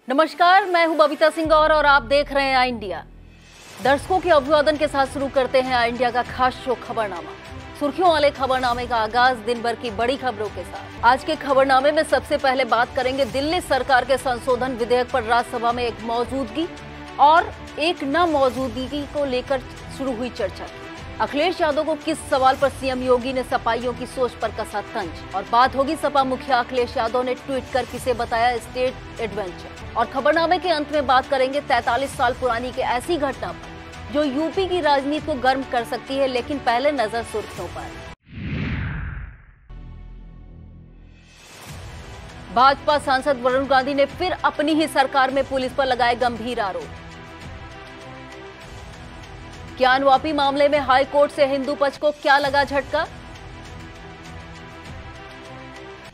नमस्कार, मैं हूं बबीता सिंह और आप देख रहे हैं आई इंडिया। दर्शकों के अभिवादन के साथ शुरू करते हैं आई इंडिया का खास शो खबरनामा। सुर्खियों वाले खबरनामे का आगाज दिन भर की बड़ी खबरों के साथ। आज के खबरनामे में सबसे पहले बात करेंगे दिल्ली सरकार के संशोधन विधेयक पर राज्यसभा में एक मौजूदगी और एक न मौजूदगी को लेकर शुरू हुई चर्चा। अखिलेश यादव को किस सवाल पर सीएम योगी ने सपाइयों की सोच पर कसा तंज, और बात होगी सपा मुखिया अखिलेश यादव ने ट्वीट कर किसे बताया स्टेट एडवेंचर। और खबरनामे के अंत में बात करेंगे 43 साल पुरानी की ऐसी घटना पर जो यूपी की राजनीति को गर्म कर सकती है। लेकिन पहले नजर सुर्खियों पर। भाजपा सांसद वरुण गांधी ने फिर अपनी ही सरकार में पुलिस पर लगाए गंभीर आरोप। ज्ञानवापी मामले में हाई कोर्ट से हिंदू पक्ष को क्या लगा झटका।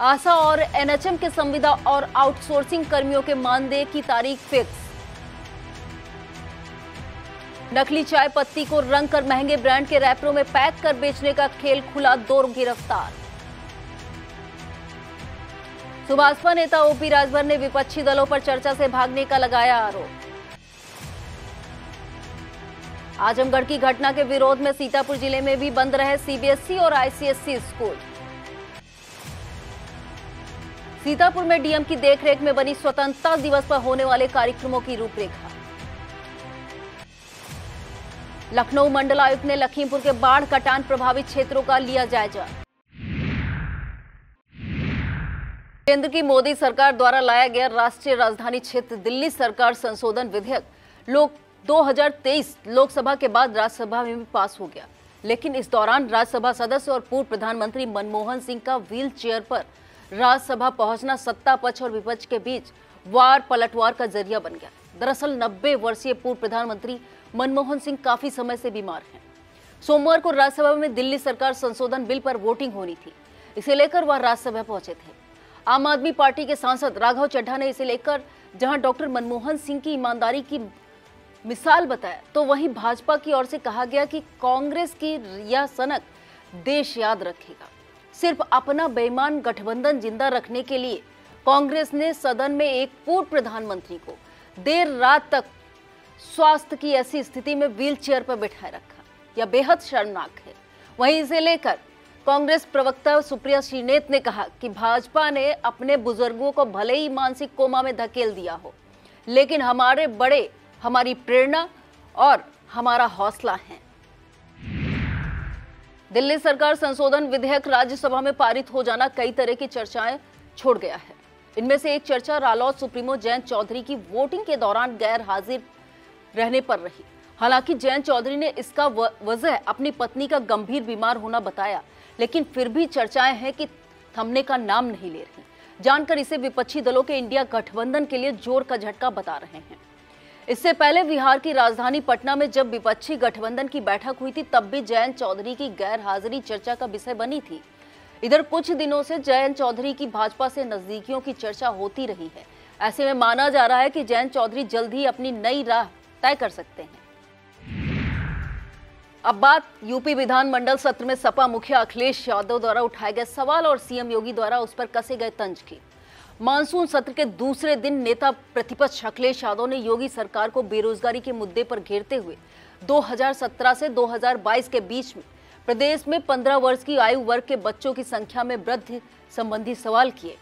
आशा और एनएचएम के संविदा और आउटसोर्सिंग कर्मियों के मानदेय की तारीख फिक्स। नकली चाय पत्ती को रंग कर महंगे ब्रांड के रैपरों में पैक कर बेचने का खेल खुला, 2 गिरफ्तार। सुभाषपा नेता ओपी राजभर ने विपक्षी दलों पर चर्चा से भागने का लगाया आरोप। आजमगढ़ की घटना के विरोध में सीतापुर जिले में भी बंद रहे सीबीएसई और आईसीएसई स्कूल। सीतापुर में डीएम की देखरेख में बनी स्वतंत्रता दिवस पर होने वाले कार्यक्रमों की रूपरेखा। लखनऊ मंडलायुक्त ने लखीमपुर के बाढ़ कटान प्रभावित क्षेत्रों का लिया जायजा। केंद्र की मोदी सरकार द्वारा लाया गया राष्ट्रीय राजधानी क्षेत्र दिल्ली सरकार संशोधन विधेयक 2023 लोकसभा के बाद राज्यसभा में भी पास हो गया। लेकिन इस दौरान राज्यसभा सदस्य और पूर्व प्रधानमंत्री मनमोहन सिंह का व्हील चेयर पर राज्यसभा पहुंचना सत्ता पक्ष और विपक्ष के बीच वार पलटवार का जरिया बन गया। दरअसल 90 वर्षीय पूर्व प्रधानमंत्री मनमोहन सिंह काफी समय से बीमार हैं। सोमवार को राज्यसभा में दिल्ली सरकार संशोधन बिल पर वोटिंग होनी थी, इसे लेकर वह राज्यसभा पहुंचे थे। आम आदमी पार्टी के सांसद राघव चड्ढा ने इसे लेकर जहां डॉक्टर मनमोहन सिंह की ईमानदारी की मिसाल बताया, तो वहीं भाजपा की ओर से कहा गया कि कांग्रेस की यह सनक देश याद रखेगा। सिर्फ अपना बेईमान गठबंधन जिंदा रखने के लिए कांग्रेस ने सदन में एक पूर्व प्रधानमंत्री को देर रात तक स्वास्थ्य की ऐसी स्थिति में व्हील चेयर पर बिठाए रखा। यह बेहद शर्मनाक है। वहीं इसे लेकर कांग्रेस प्रवक्ता सुप्रिया श्रीनेत ने कहा कि भाजपा ने अपने बुजुर्गों को भले ही मानसिक कोमा में धकेल दिया हो, लेकिन हमारे बड़े हमारी प्रेरणा और हमारा हौसला है। दिल्ली सरकार संशोधन विधेयक राज्यसभा में पारित हो जाना कई तरह की चर्चाएं छोड़ गया है। इनमें से एक चर्चा रालोद सुप्रीमो जयंत चौधरी की वोटिंग के दौरान गैर हाजिर रहने पर रही। हालांकि जयंत चौधरी ने इसका वजह अपनी पत्नी का गंभीर बीमार होना बताया, लेकिन फिर भी चर्चाएं हैं कि थमने का नाम नहीं ले रही। जानकर इसे विपक्षी दलों के इंडिया गठबंधन के लिए जोर का झटका बता रहे हैं। इससे पहले बिहार की राजधानी पटना में जब विपक्षी गठबंधन की बैठक हुई थी, तब भी जयंत चौधरी की गैर हाजिरी चर्चा का विषय बनी थी। इधर कुछ दिनों से जयंत चौधरी की भाजपा से नजदीकियों की चर्चा होती रही है। ऐसे में माना जा रहा है कि जयंत चौधरी जल्द ही अपनी नई राह तय कर सकते हैं। अब बात यूपी विधानमंडल सत्र में सपा मुखिया अखिलेश यादव द्वारा उठाए गए सवाल और सीएम योगी द्वारा उस पर कसे गए तंज की। मानसून सत्र के दूसरे दिन नेता प्रतिपक्ष अखिलेश यादव ने योगी सरकार को बेरोजगारी के मुद्दे पर घेरते हुए 2017 से 2022 के बीच में प्रदेश में 15 वर्ष की आयु वर्ग के बच्चों की संख्या में वृद्धि संबंधी सवाल किए।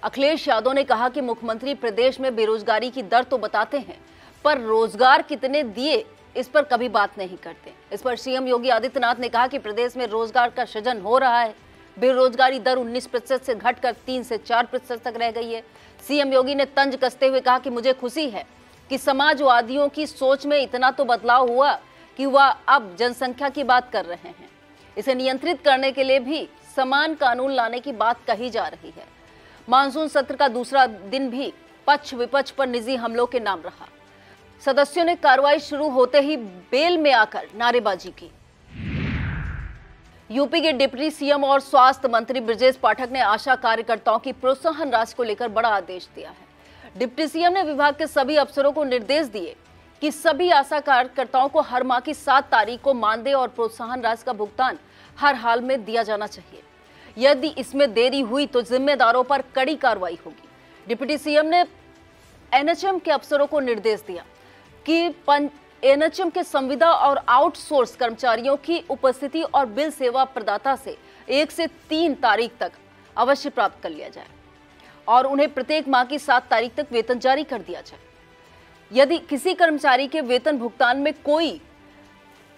अखिलेश यादव ने कहा कि मुख्यमंत्री प्रदेश में बेरोजगारी की दर तो बताते हैं, पर रोजगार कितने दिए इस पर कभी बात नहीं करते। इस पर सीएम योगी आदित्यनाथ ने कहा कि प्रदेश में रोजगार का सृजन हो रहा है। बेरोजगारी दर 19% से घटकर 3 से 4% तक रह गई है। सीएम योगी ने तंज कसते हुए कहा कि मुझे खुशी है कि समाजवादियों की सोच में इतना तो बदलाव हुआ कि वह अब जनसंख्या की बात कर रहे हैं। इसे नियंत्रित करने के लिए भी समान कानून लाने की बात कही जा रही है। मानसून सत्र का दूसरा दिन भी पक्ष विपक्ष पर निजी हमलों के नाम रहा। सदस्यों ने कार्रवाई शुरू होते ही बेल में आकर नारेबाजी की। यूपी के डिप्टी सीएम और स्वास्थ्य मंत्री ब्रजेश पाठक ने आशा कार्यकर्ताओं की प्रोत्साहन राशि को लेकर बड़ा आदेश दिया है। डिप्टी सीएम ने विभाग के सभी अफसरों को निर्देश दिए कि सभी आशा कार्यकर्ताओं को हर माह की 7 तारीख को मानदेय और प्रोत्साहन राशि का भुगतान हर हाल में दिया जाना चाहिए। यदि इसमें देरी हुई तो जिम्मेदारों पर कड़ी कार्रवाई होगी। डिप्टी सीएम ने एनएचएम के अफसरों को निर्देश दिया कि एनएचएम के संविदा और आउटसोर्स कर्मचारियों की उपस्थिति और बिल सेवा प्रदाता से 1 से 3 तारीख तक अवश्य प्राप्त कर लिया जाए और उन्हें प्रत्येक माह की 7 तारीख तक वेतन जारी कर दिया जाए। यदि किसी कर्मचारी के वेतन भुगतान में कोई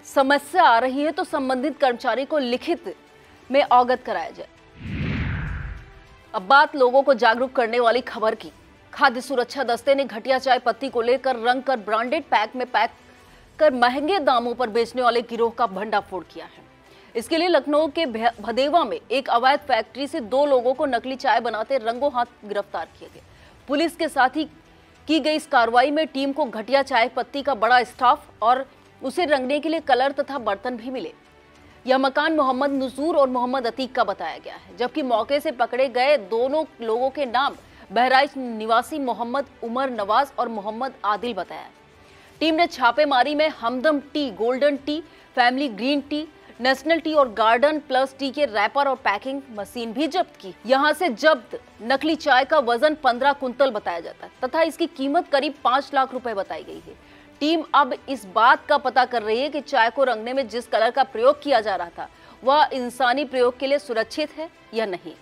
समस्या आ रही है तो संबंधित कर्मचारी को लिखित में अवगत कराया जाए। अब बात लोगों को जागरूक करने वाली खबर की। खाद्य सुरक्षा दस्ते ने घटिया चाय पत्ती को लेकर रंग कर ब्रांडेड पैक में पैक कर महंगे दामों पर बेचने वाले गिरोह का भंडाफोड़ किया है। इसके लिए लखनऊ के भदेवा में एक अवैध फैक्ट्री से 2 लोगों को नकली चाय बनाते रंगों हाथ गिरफ्तार किए गए। पुलिस के साथ ही की गई इस कार्रवाई में टीम को घटिया चाय पत्ती का बड़ा स्टाफ और उसे रंगने के लिए कलर तथा बर्तन भी मिले। यह मकान मोहम्मद नजूर और मोहम्मद अतीक का बताया गया है, जबकि मौके से पकड़े गए दोनों लोगों के नाम बहराइच निवासी मोहम्मद उमर नवाज और मोहम्मद आदिल बताया। टीम ने छापेमारी में Hamdam tea, golden tea, family green tea, national tea और गार्डन प्लस टी के रैपर और पैकिंग मशीन भी जब्त की। यहां से जब्त नकली चाय का वजन 15 कुंतल बताया जाता है तथा इसकी कीमत करीब 5 लाख रुपए बताई गई है। टीम अब इस बात का पता कर रही है कि चाय को रंगने में जिस कलर का प्रयोग किया जा रहा था वह इंसानी प्रयोग के लिए सुरक्षित है या नहीं।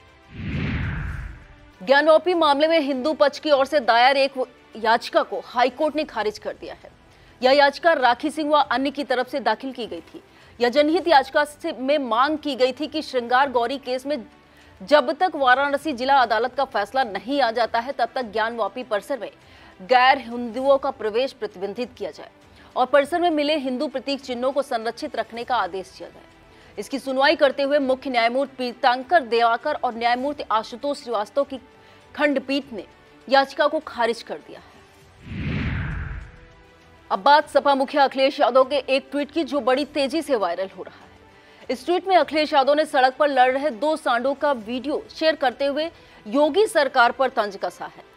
ज्ञानवापी मामले में हिंदू पक्ष की ओर से दायर एक याचिका को हाईकोर्ट ने खारिज कर दिया है। यह याचिका राखी सिंह व अन्य की तरफ से दाखिल की गई थी। यह जनहित याचिका में मांग की गई थी कि श्रृंगार गौरी केस में जब तक वाराणसी जिला अदालत का फैसला नहीं आ जाता है तब तक ज्ञानवापी परिसर में गैर हिंदुओं का प्रवेश प्रतिबंधित किया जाए और परिसर में मिले हिंदू प्रतीक चिन्हों को संरक्षित रखने का आदेश दिया जाए। इसकी सुनवाई करते हुए मुख्य न्यायमूर्ति पीतांकर देवाकर और न्यायमूर्ति आशुतोष श्रीवास्तव की खंडपीठ ने याचिका को खारिज कर दिया है। अब बात सपा मुखिया अखिलेश यादव के एक ट्वीट की जो बड़ी तेजी से वायरल हो रहा है। इस ट्वीट में अखिलेश यादव ने सड़क पर लड़ रहे 2 सांडों का वीडियो शेयर करते हुए योगी सरकार पर तंज कसा है।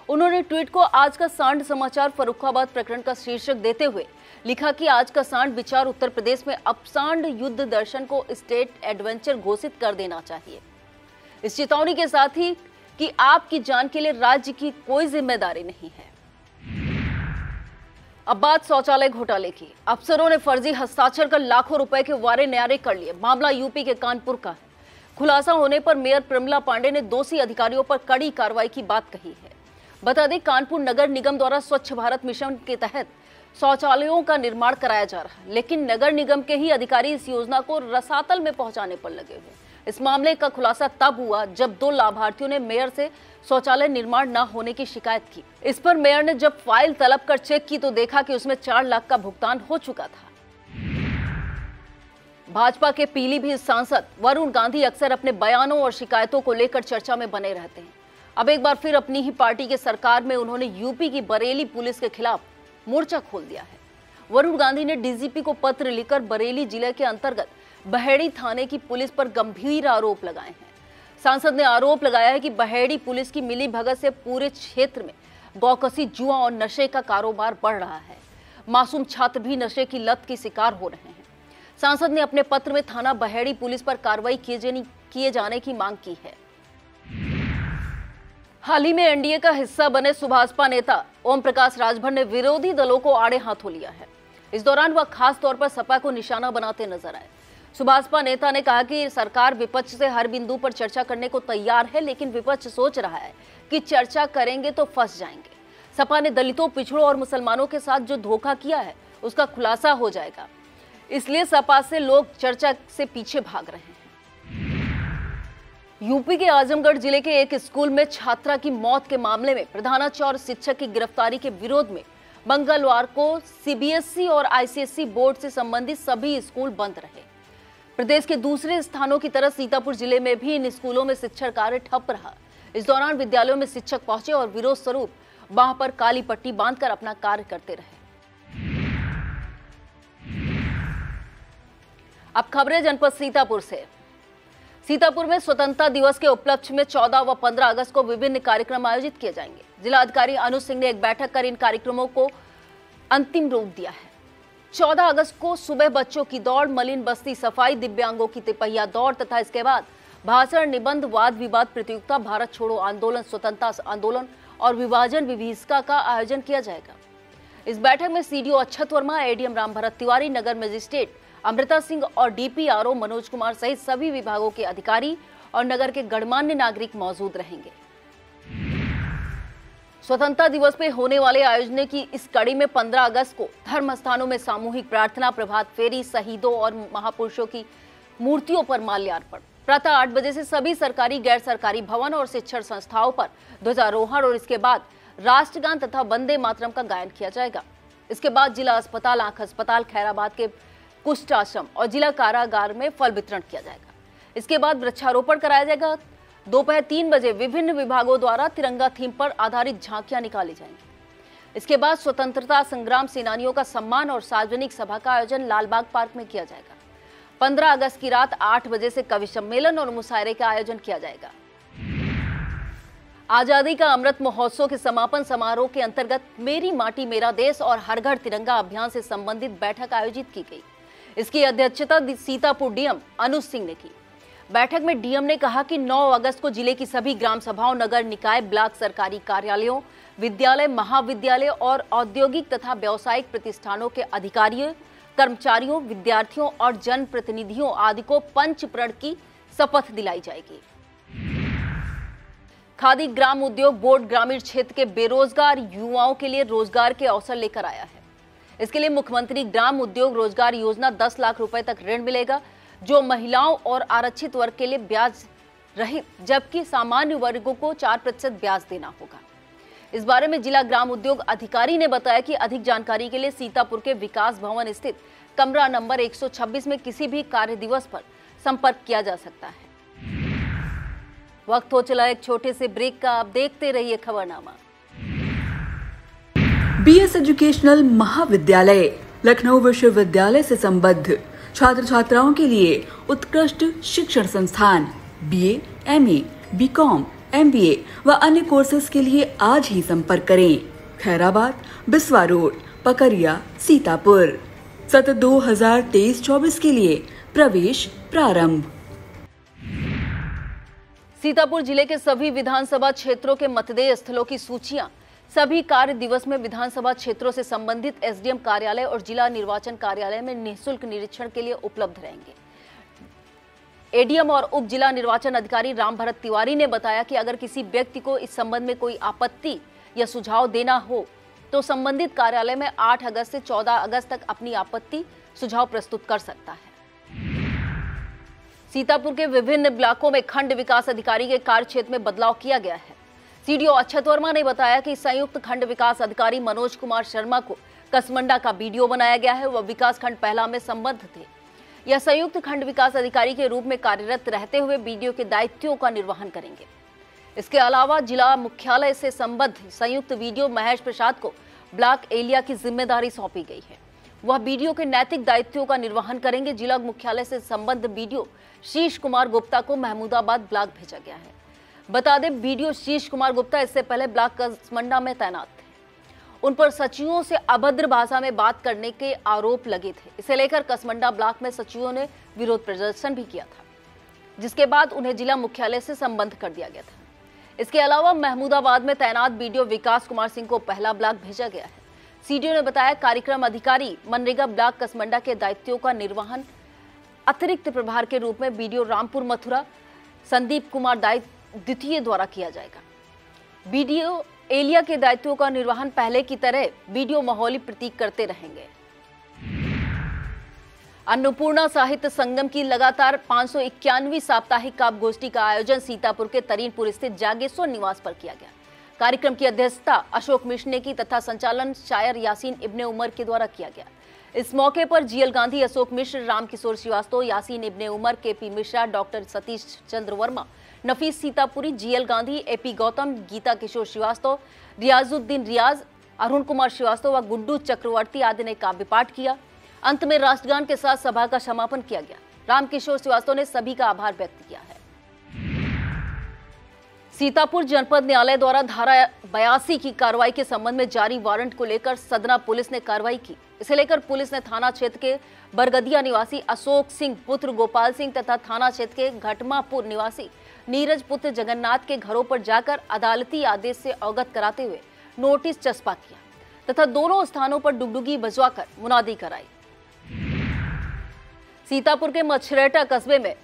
उन्होंने ट्वीट को आज का सांड समाचार फर्रुखाबाद प्रकरण का शीर्षक देते हुए लिखा कि आज का सांड विचार उत्तर प्रदेश में अब सांड युद्ध दर्शन को स्टेट एडवेंचर घोषित कर देना चाहिए। इस चेतावनी के साथ ही कि आपकी जान के लिए राज्य की कोई जिम्मेदारी नहीं है। अब बात शौचालय घोटाले की। अफसरों ने फर्जी हस्ताक्षर कर लाखों रुपए के वारे न्यारे कर लिए। मामला यूपी के कानपुर का है। खुलासा होने पर मेयर प्रमिला पांडे ने दोषी अधिकारियों पर कड़ी कार्रवाई की बात कही है। बता दें, कानपुर नगर निगम द्वारा स्वच्छ भारत मिशन के तहत शौचालयों का निर्माण कराया जा रहा है, लेकिन नगर निगम के ही अधिकारी इस योजना को रसातल में पहुंचाने पर लगे हुए। इस मामले का खुलासा तब हुआ जब 2 लाभार्थियों ने मेयर से शौचालय निर्माण न होने की शिकायत की। इस पर मेयर ने जब फाइल तलब कर चेक की तो देखा कि उसमें 4 लाख का भुगतान हो चुका था। भाजपा के पीलीभीत सांसद वरुण गांधी अक्सर अपने बयानों और शिकायतों को लेकर चर्चा में बने रहते हैं। अब एक बार फिर अपनी ही पार्टी के सरकार में उन्होंने यूपी की बरेली पुलिस के खिलाफ मोर्चा खोल दिया है। वरुण गांधी ने डीजीपी को पत्र लिखकर बरेली जिले के अंतर्गत बहेड़ी थाने की पुलिस पर गंभीर आरोप लगाए हैं। सांसद ने आरोप लगाया है कि बहेड़ी पुलिस की मिली भगत से पूरे क्षेत्र में गौकसी, जुआ और नशे का कारोबार बढ़ रहा है। मासूम छात्र भी नशे की लत के शिकार हो रहे हैं। सांसद ने अपने पत्र में थाना बहेड़ी पुलिस पर कार्रवाई किए जाने की मांग की है। हाल ही में एनडीए का हिस्सा बने सुभाषपा नेता ओम प्रकाश राजभर ने विरोधी दलों को आड़े हाथों लिया है। इस दौरान वह खास तौर पर सपा को निशाना बनाते नजर आए। सुभाषपा नेता ने कहा कि सरकार विपक्ष से हर बिंदु पर चर्चा करने को तैयार है, लेकिन विपक्ष सोच रहा है कि चर्चा करेंगे तो फंस जाएंगे। सपा ने दलितों, पिछड़ों और मुसलमानों के साथ जो धोखा किया है उसका खुलासा हो जाएगा, इसलिए सपा से लोग चर्चा से पीछे भाग रहे हैं। यूपी के आजमगढ़ जिले के एक स्कूल में छात्रा की मौत के मामले में प्रधानाचार्य और शिक्षक की गिरफ्तारी के विरोध में मंगलवार को सीबीएसई और आईसीएसई बोर्ड से संबंधित सभी स्कूल बंद रहे। प्रदेश के दूसरे स्थानों की तरह सीतापुर जिले में भी इन स्कूलों में शिक्षण कार्य ठप रहा। इस दौरान विद्यालयों में शिक्षक पहुंचे और विरोध स्वरूप बांह पर काली पट्टी बांधकर अपना कार्य करते रहे। अब खबरें जनपद सीतापुर से। सीतापुर में स्वतंत्रता दिवस के उपलक्ष्य में 14 व 15 अगस्त को विभिन्न कार्यक्रम आयोजित किए जाएंगे। जिलाधिकारी अनुज सिंह ने एक बैठक कर इन कार्यक्रमों को अंतिम रूप दिया है। 14 अगस्त को सुबह बच्चों की दौड़, मलिन बस्ती सफाई, दिव्यांगों की तिपहिया दौड़ तथा इसके बाद भाषण, निबंध, वाद विवाद प्रतियोगिता, भारत छोड़ो आंदोलन, स्वतंत्रता आंदोलन और विभाजन विभीषिका का आयोजन किया जाएगा। इस बैठक में सीडीओ अक्षत वर्मा, एडीएम रामभरत तिवारी, नगर मजिस्ट्रेट अमृता सिंह और डीपीआरओ मनोज कुमार सहित सभी विभागों के अधिकारी और नगर के गणमान्य नागरिक मौजूद रहेंगे। स्वतंत्रता दिवस पे होने वाले आयोजन की इस कड़ी में 15 अगस्त को धर्म स्थानों में सामूहिक प्रार्थना, प्रभात फेरी, शहीदों और महापुरुषों की मूर्तियों पर माल्यार्पण, प्रातः 8 बजे से सभी सरकारी, गैर सरकारी भवन और शिक्षण संस्थाओं पर ध्वजारोहण और इसके बाद राष्ट्रगान तथा वंदे मातरम का गायन किया जाएगा। इसके बाद जिला अस्पताल, आंख अस्पताल, खैराबाद के कुष्ठ आश्रम और जिला कारागार में फल वितरण किया जाएगा। इसके बाद वृक्षारोपण कराया जाएगा। दोपहर 3 बजे विभिन्न विभागों द्वारा तिरंगा थीम पर आधारित झांकियां निकाली जाएंगी। इसके बाद स्वतंत्रता संग्राम सेनानियों का सम्मान और सार्वजनिक सभा का आयोजन लालबाग पार्क में किया जाएगा। 15 अगस्त की रात 8 बजे से कवि सम्मेलन और मुशायरे का आयोजन किया जाएगा। आजादी का अमृत महोत्सव के समापन समारोह के अंतर्गत मेरी माटी मेरा देश और हर घर तिरंगा अभियान से संबंधित बैठक आयोजित की गई। इसकी अध्यक्षता सीतापुर डीएम अनुज सिंह ने की। बैठक में डीएम ने कहा कि 9 अगस्त को जिले की सभी ग्राम सभाओं, नगर निकाय, ब्लॉक सरकारी कार्यालयों, विद्यालय, महाविद्यालय और औद्योगिक तथा व्यावसायिक प्रतिष्ठानों के अधिकारियों, कर्मचारियों, विद्यार्थियों और जनप्रतिनिधियों आदि को पंच प्रण की शपथ दिलाई जाएगी। खादी ग्राम उद्योग बोर्ड ग्रामीण क्षेत्र के बेरोजगार युवाओं के लिए रोजगार के अवसर लेकर आया है। इसके लिए मुख्यमंत्री ग्राम उद्योग रोजगार योजना 10 लाख रुपए तक ऋण मिलेगा, जो महिलाओं और आरक्षित वर्ग के लिए ब्याज रहित, जबकि सामान्य वर्गों को 4% ब्याज देना होगा। इस बारे में जिला ग्राम उद्योग अधिकारी ने बताया कि अधिक जानकारी के लिए सीतापुर के विकास भवन स्थित कमरा नंबर 126 में किसी भी कार्य दिवस पर संपर्क किया जा सकता है। वक्त हो चला एक छोटे से ब्रेक का, आप देखते रहिए खबरनामा। बीएस एजुकेशनल महाविद्यालय लखनऊ विश्वविद्यालय से संबद्ध छात्र छात्राओं के लिए उत्कृष्ट शिक्षण संस्थान बीए, एमए, बीकॉम, एमबीए व अन्य कोर्सेज के लिए आज ही संपर्क करें। खैराबाद, बिस्वा रोड, पकरिया, सीतापुर। सत्र 2023-24 के लिए प्रवेश प्रारंभ। सीतापुर जिले के सभी विधानसभा क्षेत्रों के मतदेय स्थलों की सूचियां सभी कार्य दिवस में विधानसभा क्षेत्रों से संबंधित एसडीएम कार्यालय और जिला निर्वाचन कार्यालय में निःशुल्क निरीक्षण के लिए उपलब्ध रहेंगे। एडीएम और उप जिला निर्वाचन अधिकारी रामभरत तिवारी ने बताया कि अगर किसी व्यक्ति को इस संबंध में कोई आपत्ति या सुझाव देना हो तो संबंधित कार्यालय में 8 अगस्त से 14 अगस्त तक अपनी आपत्ति सुझाव प्रस्तुत कर सकता है। सीतापुर के विभिन्न ब्लॉकों में खंड विकास अधिकारी के कार्य क्षेत्र में बदलाव किया गया है। सीडीओ अक्षत वर्मा ने बताया कि संयुक्त खंड विकास अधिकारी मनोज कुमार शर्मा को कसमंडा का बीडीओ बनाया गया है। वह विकास खंड पहला में संबद्ध थे। यह संयुक्त खंड विकास अधिकारी के रूप में कार्यरत रहते हुए बीडीओ के दायित्वों का निर्वहन करेंगे। इसके अलावा जिला मुख्यालय से संबद्ध संयुक्त बीडीओ महेश प्रसाद को ब्लॉक एलिया की जिम्मेदारी सौंपी गई है। वह बीडीओ के नैतिक दायित्वों का निर्वहन करेंगे। जिला मुख्यालय से संबद्ध बीडीओ शीश कुमार गुप्ता को महमूदाबाद ब्लॉक भेजा गया है। बता दें, बीडीओ शीश कुमार गुप्ता इससे पहले ब्लॉक कसमंडा में तैनात थे। उन पर सचिवों से अभद्र भाषा में बात करने के आरोप लगे थे। इसे लेकर कसमंडा ब्लॉक में सचिवों ने विरोध प्रदर्शन भी किया था, जिसके बाद उन्हें जिला मुख्यालय से संबद्ध कर दिया गया था। इसके अलावा महमूदाबाद में तैनात बीडीओ विकास कुमार सिंह को पहला ब्लॉक भेजा गया है। सीडीओ ने बताया, कार्यक्रम अधिकारी मनरेगा ब्लॉक कसमंडा के दायित्वों का निर्वहन अतिरिक्त प्रभार के रूप में बीडीओ रामपुर मथुरा संदीप कुमार द्वितीय द्वारा किया जाएगा। बीडीओ एलिया के दायित्वों का निर्वहन पहले की तरह बीडीओ मोहाली प्रतीक करते रहेंगे। अन्नपूर्णा साहित्य संगम की लगातार 591वीं साप्ताहिक काव्य गोष्ठी का आयोजन सीतापुर के तरीनपुर स्थित जागेश्वर निवास पर किया गया। कार्यक्रम की अध्यक्षता अशोक मिश्र ने की तथा संचालन शायर यासीन इब्ने उमर के द्वारा किया गया। इस मौके पर जीएल गांधी, अशोक मिश्र, रामकिशोर श्रीवास्तव, यासीन इब्ने उमर, केपी मिश्रा, डॉक्टर सतीश चंद्र वर्मा, नफीस सीतापुरी, जीएल गांधी, एपी गौतम, गीता किशोर श्रीवास्तव, रियाजुद्दीन रियाज, अरुण कुमार श्रीवास्तव व गुड्डू चक्रवर्ती आदि ने काव्य पाठ किया। अंत में राष्ट्रगान के साथ सभा का समापन किया गया। रामकिशोर श्रीवास्तव ने सभी का आभार व्यक्त किया है। सीतापुर जनपद न्यायालय द्वारा धारा 82 की कार्रवाई के संबंध में जारी वारंट को लेकर सदना पुलिस ने कार्रवाई की। इसे लेकर पुलिस ने थाना क्षेत्र के बरगदिया निवासी अशोक सिंह पुत्र गोपाल सिंह तथा थाना क्षेत्र के घटमापुर निवासी नीरज पुत्र जगन्नाथ के घरों पर जाकर अदालती आदेश से अवगत कराते हुए नोटिस चस्पा किया तथा दोनों स्थानों पर डुगडुगी बजवाकर मुनादी कराई। सीतापुर के मछरेटा कस्बे में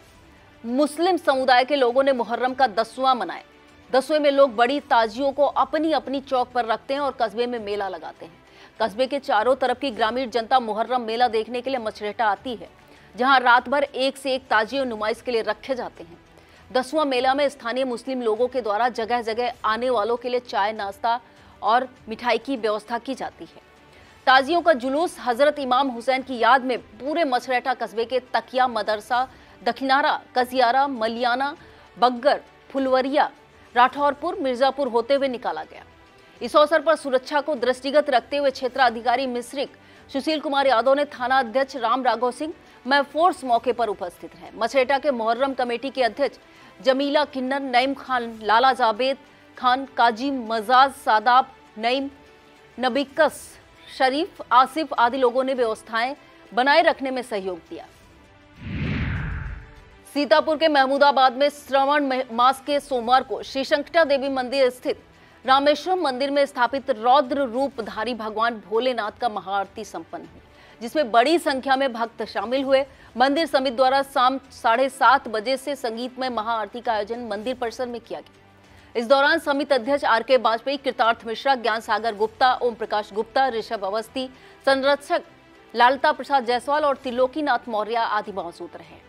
मुस्लिम समुदाय के लोगों ने मुहर्रम का 10वां मनाया। 10वें में लोग बड़ी ताजियों को अपनी अपनी चौक पर रखते हैं और कस्बे में मेला लगाते हैं। कस्बे के चारों तरफ की ग्रामीण जनता मुहर्रम मेला देखने के लिए मछरेटा आती है, जहां रात भर एक से एक ताजिए नुमाइश के लिए रखे जाते हैं। 10वां मेला में स्थानीय मुस्लिम लोगों के द्वारा जगह जगह आने वालों के लिए चाय, नाश्ता और मिठाई की व्यवस्था की जाती है। ताजियों का जुलूस हजरत इमाम हुसैन की याद में पूरे मछरेटा कस्बे के तकिया, मदरसा, दखनारा, कसियारा, मलियाना, बग्गर, फुलवरिया, राठौरपुर, मिर्जापुर होते हुए निकाला गया। इस अवसर पर सुरक्षा को दृष्टिगत रखते हुए क्षेत्राधिकारी मिश्रिक सुशील कुमार यादव ने थाना अध्यक्ष राम राघव सिंह मैफोर्स मौके पर उपस्थित रहे। मछरेटा के मुहर्रम कमेटी के अध्यक्ष जमीला किन्नर, नईम खान, लाला जावेद खान, काजी मजाज, सादाब, नईम, नबीकस शरीफ, आसिफ आदि लोगों ने व्यवस्थाएं बनाए रखने में सहयोग दिया। सीतापुर के महमूदाबाद में श्रावण मास के सोमवार को श्री शंकटा देवी मंदिर स्थित रामेश्वरम मंदिर में स्थापित रौद्र रूपधारी भगवान भोलेनाथ का महाआरती संपन्न हुई, जिसमें बड़ी संख्या में भक्त शामिल हुए। मंदिर समिति द्वारा शाम 7:30 बजे से संगीतमय महाआरती का आयोजन मंदिर परिसर में किया गया। इस दौरान समिति अध्यक्ष आर.के. वाजपेयी, कृतार्थ मिश्रा, ज्ञान सागर गुप्ता, ओम प्रकाश गुप्ता, ऋषभ अवस्थी, संरक्षक लालता प्रसाद जायसवाल और त्रिलोकीनाथ मौर्य आदि मौजूद रहे।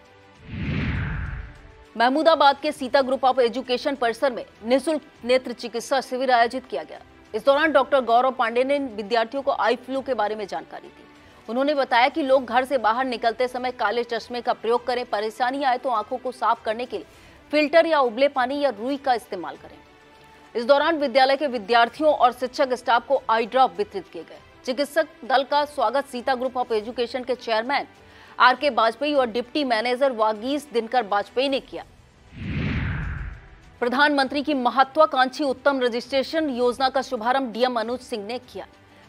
महमूदाबाद के सीता ग्रुप ऑफ एजुकेशन परिसर में निःशुल्क नेत्र चिकित्सा शिविर आयोजित किया गया। इस दौरान डॉक्टर गौरव पांडे ने विद्यार्थियों को आई फ्लू के बारे में जानकारी दी। उन्होंने बताया कि लोग घर से बाहर निकलते समय काले चश्मे का प्रयोग करें। परेशानी आए तो आंखों को साफ करने के लिए फिल्टर या उबले पानी या रुई का इस्तेमाल करें। इस दौरान विद्यालय के विद्यार्थियों और शिक्षक स्टाफ को आई ड्रॉप वितरित किए गए। चिकित्सक दल का स्वागत सीता ग्रुप ऑफ एजुकेशन के चेयरमैन आर.के. वाजपेयी और डिप्टी मैनेजर वागीश दिनकर वाजपेयी ने किया। प्रधानमंत्री की महत्वाकांक्षी उत्तम रजिस्ट्रेशन योजना का शुभारंभ डीएम अनुज सिंह ने किया।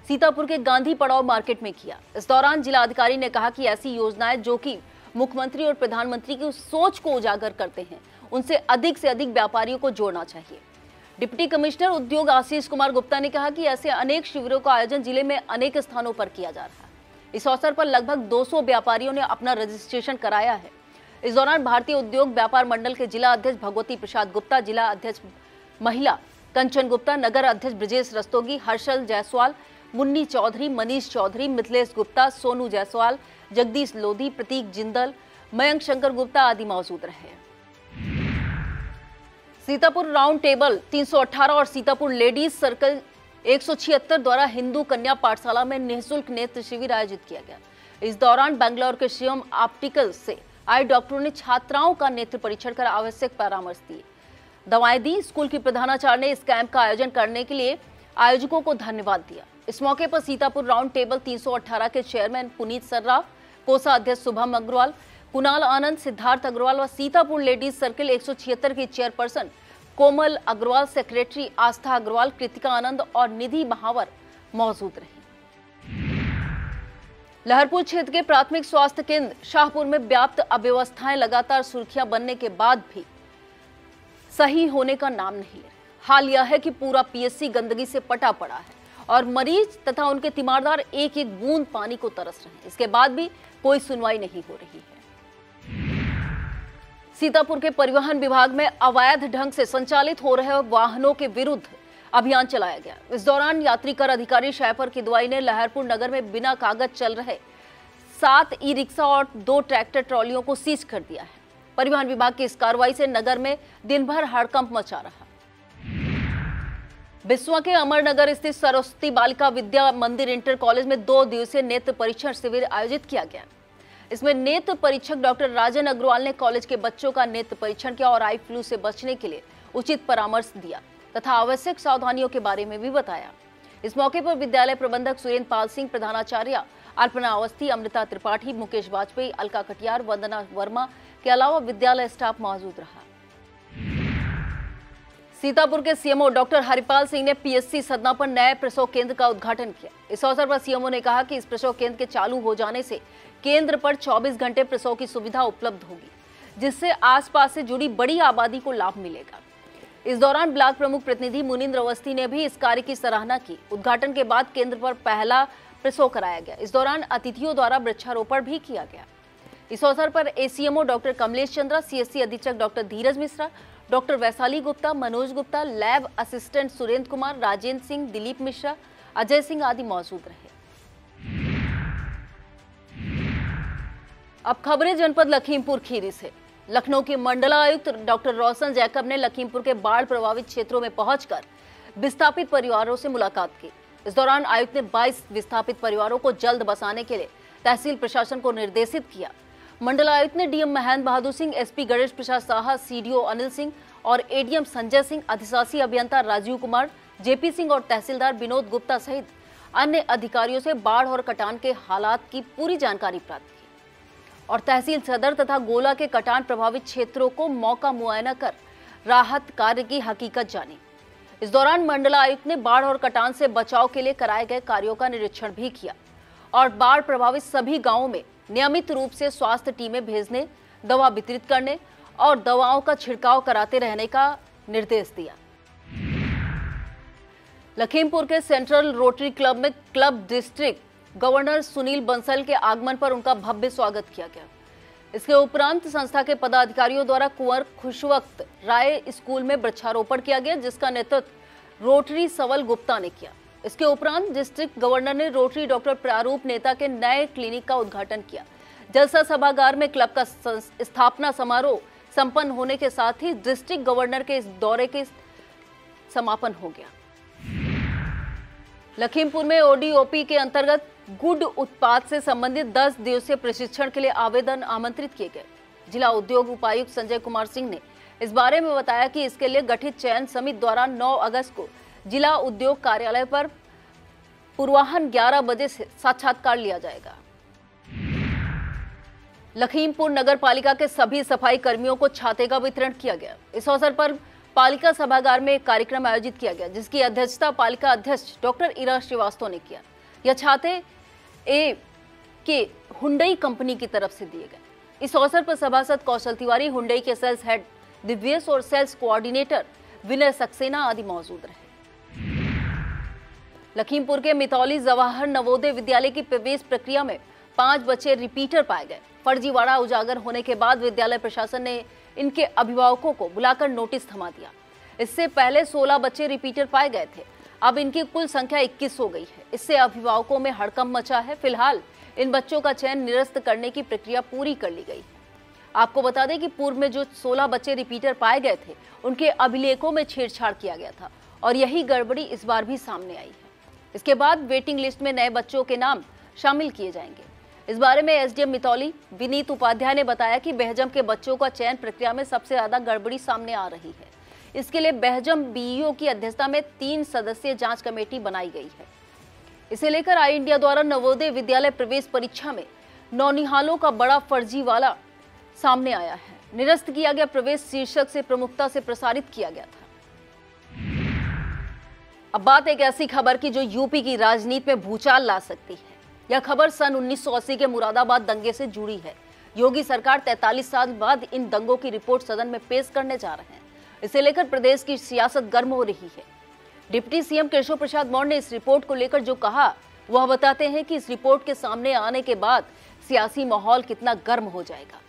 सीतापुर के गांधी पड़ाव मार्केट में किया। इस दौरान जिलाधिकारी ने कहा कि ऐसी योजनाएं जो कि मुख्यमंत्री और प्रधानमंत्री की सोच को उजागर करते हैं, उनसे अधिक से अधिक व्यापारियों को जोड़ना चाहिए। डिप्टी कमिश्नर उद्योग आशीष कुमार गुप्ता ने कहा कि ऐसे अनेक शिविरों का आयोजन जिले में अनेक स्थानों पर किया जा रहा है। इस अवसर पर लगभग 200 व्यापारियों ने अपना रजिस्ट्रेशन कराया है। इस दौरान भारतीय उद्योग व्यापार मंडल के जिला अध्यक्ष भगवती प्रसाद गुप्ता, जिला अध्यक्ष महिला कंचन गुप्ता, नगर अध्यक्ष ब्रजेश रस्तोगी, हर्षल जायसवाल, मुन्नी चौधरी, मनीष चौधरी, मिथिलेश गुप्ता, सोनू जायसवाल, जगदीश लोधी, प्रतीक जिंदल, मयंक शंकर गुप्ता आदि मौजूद रहे। सीतापुर राउंड टेबल 318 और सीतापुर लेडीज सर्कल 176 द्वारा हिंदू कन्या पाठशाला में निःशुल्क नेत्र शिविर आयोजित किया गया। इस दौरान बेंगलुरु के शिवम ऑप्टिकल्स से आए डॉक्टरों ने छात्राओं का नेत्र परीक्षण कर आवश्यक परामर्श दिए, दवाएं दी। स्कूल की प्रधानाचार्य ने इस कैंप का आयोजन करने के लिए आयोजकों को धन्यवाद दिया। इस मौके पर सीतापुर राउंड टेबल 318 के चेयरमैन पुनीत सर्राफ, कोषा अध्यक्ष शुभम अग्रवाल, कुणाल आनंद, सिद्धार्थ अग्रवाल व सीतापुर लेडीज सर्किल 176 की चेयरपर्सन कोमल अग्रवाल, सेक्रेटरी आस्था अग्रवाल, कृतिका आनंद और निधि महावर मौजूद रही। लहरपुर क्षेत्र के प्राथमिक स्वास्थ्य केंद्र शाहपुर में व्याप्त अव्यवस्थाएं लगातार सुर्खियां बनने के बाद भी सही होने का नाम नहीं ले। हाल यह है कि पूरा पीएचसी गंदगी से पटा पड़ा है और मरीज तथा उनके तीमारदार एक एक बूंद पानी को तरस रहे हैं। इसके बाद भी कोई सुनवाई नहीं हो रही है। सीतापुर के परिवहन विभाग में अवैध ढंग से संचालित हो रहे वाहनों के विरुद्ध अभियान चलाया गया। इस दौरान यात्री कर अधिकारी शैफर किदवाई ने लहरपुर नगर में बिना कागज चल रहे 7 ई रिक्शा और 2 ट्रैक्टर ट्रॉलियों को सीज कर दिया है। परिवहन विभाग की इस कार्रवाई से नगर में दिन भर हड़कंप मचा रहा। बिस्वा के अमरनगर स्थित सरस्वती बालिका विद्या मंदिर इंटर कॉलेज में 2 दिवसीय नेत्र परीक्षण शिविर आयोजित किया गया। इसमें नेत्र परीक्षक डॉक्टर राजन अग्रवाल ने कॉलेज के बच्चों का नेत्र परीक्षण किया और आई फ्लू से बचने के लिए उचित परामर्श दिया तथा आवश्यक सावधानियों के बारे में भी बताया। इस मौके पर विद्यालय प्रबंधक सुरेंद्र पाल सिंह, प्रधानाचार्य अल्पना अवस्थी, अमृता त्रिपाठी, मुकेश वाजपेयी, अलका कटियार, वंदना वर्मा के अलावा विद्यालय स्टाफ मौजूद रहा। सीतापुर के सीएमओ डॉक्टर हरिपाल सिंह ने पीएचसी सदना पर नए प्रसव केंद्र का उद्घाटन किया। इस अवसर पर सीएमओ ने कहा कि इस प्रसव केंद्र के चालू हो जाने से केंद्र पर 24 घंटे प्रसव की सुविधा उपलब्ध होगी, जिससे आसपास से जुड़ी बड़ी आबादी को लाभ मिलेगा। इस दौरान ब्लॉक प्रमुख प्रतिनिधि मुनींद्र अवस्थी ने भी इस कार्य की सराहना की। उद्घाटन के बाद केंद्र पर पहला प्रसव कराया गया। इस दौरान अतिथियों द्वारा वृक्षारोपण भी किया गया। इस अवसर पर ACMO doctor Kamlesh Chandra, CSC अधीक्षक doctor Dheeraj Mishra, doctor Vaishali Gupta, Manoj Gupta, lab assistant Surendra Kumar, Rajendra Singh, Dilip Mishra, Ajay Singh आदि मौजूद रहे। अब खबरें जनपद लखीमपुर खीरी से। लखनऊ के मंडलायुक्त डॉक्टर रोशन जैकब ने लखीमपुर के बाढ़ प्रभावित क्षेत्रों में पहुंचकर विस्थापित परिवारों से मुलाकात की। इस दौरान आयुक्त ने 22 विस्थापित परिवारों को जल्द बसाने के लिए तहसील प्रशासन को निर्देशित किया। मंडलायुक्त ने DM Mahendra Bahadur Singh, SP Ganesh Prasad Saha, CDO Anil Singh और एडीएम संजय सिंह, अधिशासी अभियंता राजीव कुमार, जेपी सिंह और तहसीलदार विनोद गुप्ता सहित अन्य अधिकारियों से बाढ़ और कटान के हालात की पूरी जानकारी प्राप्त की और तहसील सदर तथा गोला के कटान प्रभावित क्षेत्रों को मौका मुआयना कर राहत कार्य की हकीकत जानी। इस दौरान मंडलायुक्त ने बाढ़ और कटान से बचाव के लिए कराए गए कार्यों का निरीक्षण भी किया और बाढ़ प्रभावित सभी गांवों में नियमित रूप से स्वास्थ्य टीमें भेजने, दवा वितरित करने और दवाओं का छिड़काव कराते रहने का निर्देश दिया। लखीमपुर के सेंट्रल रोटरी क्लब में club district governor Sunil Bansal के आगमन पर उनका भव्य स्वागत किया गया। इसके उपरांत संस्था के पदाधिकारियों द्वारा कुंवर खुशवक्त राय स्कूल में वृक्षारोपण किया गया, जिसका नेतृत्व रोटरी सवल गुप्ता ने किया। इसके उपरांत डिस्ट्रिक्ट गवर्नर ने रोटरी डॉक्टर प्रारूप नेता के नए क्लिनिक का उद्घाटन किया। जलसा सभागार में क्लब का स्थापना समारोह संपन्न होने के साथ ही डिस्ट्रिक्ट गवर्नर के इस दौरे के समापन हो गया। लखीमपुर में ओडीओपी के अंतर्गत गुड उत्पाद से संबंधित 10 दिवसीय प्रशिक्षण के लिए आवेदन आमंत्रित किए गए। जिला उद्योग उपायुक्त संजय कुमार सिंह ने इस बारे में बताया कि इसके लिए गठित चयन समिति द्वारा 9 अगस्त को जिला उद्योग कार्यालय पर पूर्वाह्न 11 बजे से साक्षात्कार लिया जाएगा। लखीमपुर नगर पालिका के सभी सफाई कर्मियों को छाते का वितरण किया गया। इस अवसर पर पालिका सभागार में एक कार्यक्रम आयोजित किया गया, जिसकी अध्यक्षता पालिका अध्यक्ष डॉक्टर इरा श्रीवास्तव ने किया। यह छाते के हुंडई कंपनी की तरफ से दिए गए। इस अवसर पर सभासद कौशल तिवारी, हुंडई के सेल्स हेड दिव्येश और सेल्स कोऑर्डिनेटर विनय सक्सेना आदि मौजूद रहे। लखीमपुर के मितौली जवाहर नवोदय विद्यालय की प्रवेश प्रक्रिया में 5 बच्चे रिपीटर पाए गए। फर्जीवाड़ा उजागर होने के बाद विद्यालय प्रशासन ने इनके अभिभावकों को बुलाकर नोटिस थमा दिया। इससे पहले 16 बच्चे रिपीटर पाए गए थे। अब इनकी कुल संख्या 21 हो गई है। इससे अभिभावकों में हड़कंप मचा है। फिलहाल इन बच्चों का चयन निरस्त करने की प्रक्रिया पूरी कर ली गई है। आपको बता दें कि पूर्व में जो 16 बच्चे रिपीटर पाए गए थे, उनके अभिलेखों में छेड़छाड़ किया गया था और यही गड़बड़ी इस बार भी सामने आई है। इसके बाद वेटिंग लिस्ट में नए बच्चों के नाम शामिल किए जाएंगे। इस बारे में एसडीएम मितौली विनीत उपाध्याय ने बताया कि बहजम के बच्चों का चयन प्रक्रिया में सबसे ज्यादा गड़बड़ी सामने आ रही है। इसके लिए बहजम बीईओ की अध्यक्षता में 3 सदस्यीय जांच कमेटी बनाई गई है। इसे लेकर आई इंडिया द्वारा नवोदय विद्यालय प्रवेश परीक्षा में नौनिहालों का बड़ा फर्जीवाड़ा सामने आया है। निरस्त किया गया प्रवेश शीर्षक से प्रमुखता से प्रसारित किया गया था। अब बात एक ऐसी खबर की जो यूपी की राजनीति में भूचाल ला सकती है। यह खबर सन 1980 के मुरादाबाद दंगे से जुड़ी है। योगी सरकार 43 साल बाद इन दंगों की रिपोर्ट सदन में पेश करने जा रहे हैं। इसे लेकर प्रदेश की सियासत गर्म हो रही है। डिप्टी सीएम केशव प्रसाद मौर्य ने इस रिपोर्ट को लेकर जो कहा, वह बताते हैं कि इस रिपोर्ट के सामने आने के बाद सियासी माहौल कितना गर्म हो जाएगा।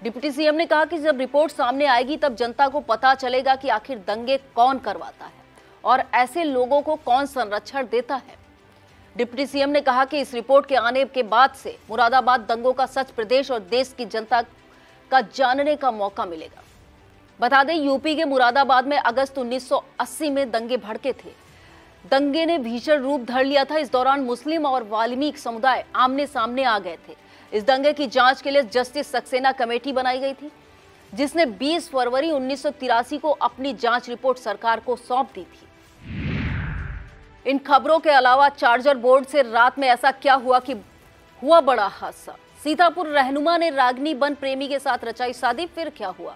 डिप्टी सीएम ने कहा कि जब रिपोर्ट सामने आएगी तब जनता को पता चलेगा कि आखिर दंगे कौन करवाता है और ऐसे लोगों को कौन संरक्षण देता है। डिप्टी सीएम ने कहा कि इस रिपोर्ट के आने के बाद से मुरादाबाद दंगों का सच प्रदेश और देश की जनता का जानने का मौका मिलेगा। बता दें, यूपी के मुरादाबाद में अगस्त 1980 में दंगे भड़के थे। दंगे ने भीषण रूप धर लिया था। इस दौरान मुस्लिम और वाल्मीकि समुदाय आमने सामने आ गए थे। इस दंगे की जांच के लिए जस्टिस सक्सेना कमेटी बनाई गई थी, जिसने 20 फरवरी 1983 को अपनी जांच रिपोर्ट सरकार को सौंप दी थी। इन खबरों के अलावा चार्जर बोर्ड से रात में ऐसा क्या हुआ कि हुआ बड़ा हादसा। सीतापुर रहनुमा ने रागिनी वन प्रेमी के साथ रचाई शादी, फिर क्या हुआ।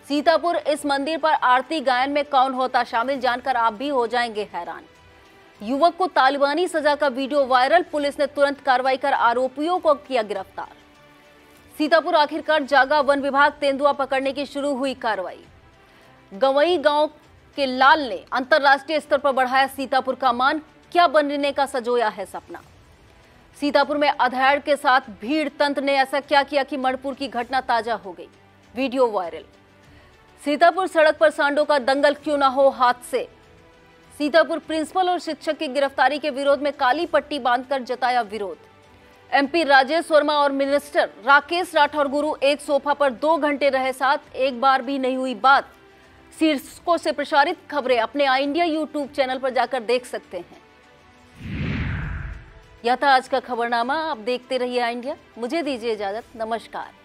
सीतापुर इस मंदिर पर आरती गायन में कौन होता शामिल, जानकर आप भी हो जाएंगे हैरान। युवक को तालिबानी सजा का वीडियो वायरल, पुलिस ने तुरंत कार्रवाई कर आरोपियों को किया गिरफ्तार। सीतापुर आखिरकार जागा, वन विभाग तेंदुआ पकड़ने की शुरू हुई कार्रवाई। गवई गांव के लाल ने अंतर्राष्ट्रीय स्तर पर बढ़ाया सीतापुर का मान, क्या बनने का सजोया है सपना। सीतापुर में अधेड़ के साथ भीड़ तंत्र ने ऐसा क्या किया कि मणिपुर की घटना ताजा हो गई, वीडियो वायरल। सीतापुर सड़क पर सांडों का दंगल क्यों ना हो हादसे। सीतापुर प्रिंसिपल और शिक्षक की गिरफ्तारी के विरोध में काली पट्टी बांधकर जताया विरोध। एमपी राजेश वर्मा और मिनिस्टर राकेश राठौर गुरु एक सोफा पर 2 घंटे रहे साथ, एक बार भी नहीं हुई बात। शीर्षकों से प्रसारित खबरें अपने आई इंडिया यूट्यूब चैनल पर जाकर देख सकते हैं। यह था आज का खबरनामा। आप देखते रहिए आई इंडिया। मुझे दीजिए इजाजत। नमस्कार।